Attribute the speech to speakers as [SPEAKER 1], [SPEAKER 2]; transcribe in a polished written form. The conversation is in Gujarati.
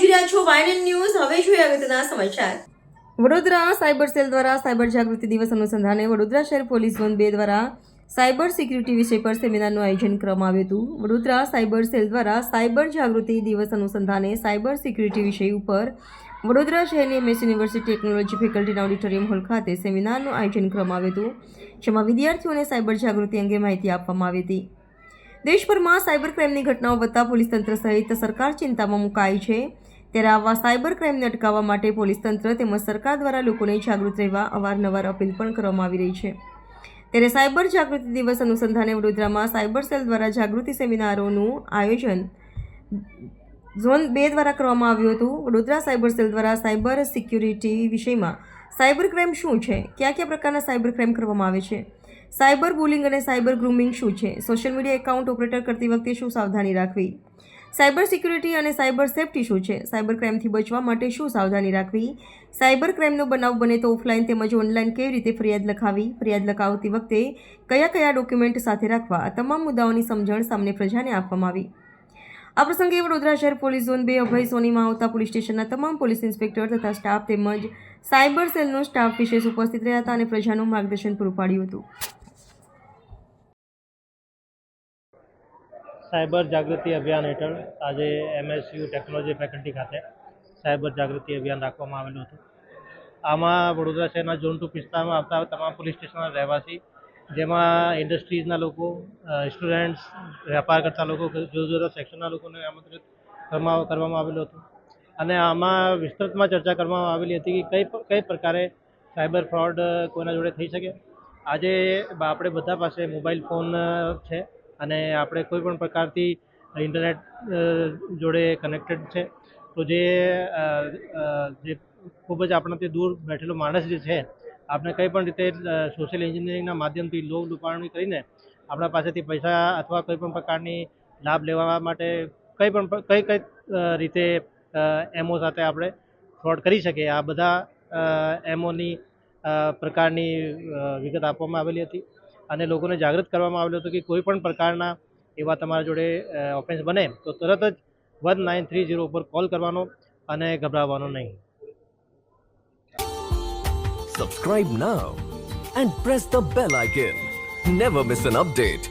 [SPEAKER 1] રહ્યા છો વાયન ન્યૂઝ. હવે જોઈએ અગત્યના સમાચાર. વડોદરા સાયબર સેલ દ્વારા સાયબર જાગૃતિ દિવસ અનુસંધાને વડોદરા શહેર પોલીસ ઝોન 2 દ્વારા સાયબર સિક્યુરિટી વિષય પર સેમિનારનું આયોજન કરવામાં આવ્યું હતું. વડોદરા સાયબર સેલ દ્વારા સાયબર જાગૃતિ દિવસ અનુસંધાને સાયબર સિક્યુરિટી વિષય ઉપર વડોદરા શહેરની એમએસ યુનિવર્સિટી ટેકનોલોજી ફેકલ્ટીના ઓડિટોરિયમ હોલ ખાતે સેમિનારનું આયોજન કરવામાં આવ્યું હતું, જેમાં વિદ્યાર્થીઓને સાયબર જાગૃતિ અંગે માહિતી આપવામાં આવી હતી. દેશભરમાં સાયબર ક્રાઇમની ઘટનાઓ વધતા પોલીસ તંત્ર સહિત સરકાર ચિંતામાં મુકાઈ છે. ત્યારે આવા સાયબર ક્રાઇમને અટકાવવા માટે પોલીસ તંત્ર તેમજ સરકાર દ્વારા લોકોને જાગૃત રહેવા અવારનવાર અપીલ પણ કરવામાં આવી રહી છે. ત્યારે સાયબર જાગૃતિ દિવસ અનુસંધાને વડોદરામાં સાયબર સેલ દ્વારા જાગૃતિ સેમિનારોનું આયોજન ઝોન 2 દ્વારા કરવામાં આવ્યું હતું. વડોદરા સાયબર સેલ દ્વારા સાયબર સિક્યુરિટી વિષયમાં સાયબર ક્રાઇમ શું છે, કયા કયા પ્રકારના સાયબર ક્રાઇમ કરવામાં આવે છે, સાયબર બુલિંગ અને સાયબર ગ્રુમિંગ શું છે, સોશિયલ મીડિયા એકાઉન્ટ ઓપરેટ કરતી વખતે શું સાવધાની રાખવી, સાયબર સિક્યુરિટી અને સાયબર સેફ્ટી શું છે, સાયબર ક્રાઇમથી બચવા માટે શું સાવધાની રાખવી, સાયબર ક્રાઇમનો બનાવ બને તો ઓફલાઈન તેમજ ઓનલાઈન કેવી રીતે ફરિયાદ લખાવી, ફરિયાદ લખાવતી વખતે કયા કયા ડોક્યુમેન્ટ સાથે રાખવા, આ તમામ મુદ્દાઓની સમજણ સામાન્ય પ્રજાને આપવામાં આવી. આ પ્રસંગે વડોદરા શહેર પોલીસ ઝોન 2 અભય સોનીમાં આવતા પોલીસ સ્ટેશનના તમામ પોલીસ ઇન્સ્પેક્ટર તથા સ્ટાફ તેમજ સાયબર સેલનો સ્ટાફ વિશેષ ઉપસ્થિત રહ્યા હતા અને પ્રજાનું માર્ગદર્શન પૂરું પાડ્યું હતું.
[SPEAKER 2] સાયબર જાગૃતિ અભિયાન હેઠળ આજે એમએસયુ ટેકનોલોજી ફેકલ્ટી ખાતે સાયબર જાગૃતિ અભિયાન રાખવામાં આવેલું હતું. આમાં વડોદરા શહેરના ઝોન 2 વિસ્તારમાં આવતા તમામ પોલીસ સ્ટેશનના રહેવાસી, જેમાં ઇન્ડસ્ટ્રીઝના લોકો, સ્ટુડન્ટ્સ, વેપાર કરતા લોકો, જુદા જુદા સેક્શનના લોકોને આમંત્રિત કરવામાં આવેલું હતું. અને આમાં વિસ્તૃતમાં ચર્ચા કરવામાં આવેલી હતી કે કઈ પ્રકારે સાયબર ફ્રોડ કોઈના જોડે થઈ શકે. આજે આપણે બધા પાસે મોબાઈલ ફોન છે અને આપણે કોઈ પણ પ્રકારથી ઇન્ટરનેટ જોડે કનેક્ટેડ છે. તો જે ખૂબ જ આપણાથી દૂર બેઠેલો માણસ જે છે, આપણે કંઈ પણ રીતે સોશિયલ એન્જિનિયરિંગના માધ્યમથી લોભ લૂંટાણી કરીને આપણા પાસેથી પૈસા અથવા કોઈ પણ પ્રકારની લાભ લેવા માટે કઈ રીતે એમઓ સાથે આપણે ફ્રોડ કરી શકીએ, આ બધા એમઓની પ્રકારની વિગત આપવામાં આવેલી હતી. અને લોકોને જાગૃત કરવામાં આવેલું હતું કે કોઈ પણ પ્રકારના એવા તમારા જોડે ઓફેન્સ બને તો તરત જ 1930 ઉપર કોલ કરવાનો અને ગભરાવાનો નહીં.
[SPEAKER 3] Subscribe now and press the bell icon. Never miss an update.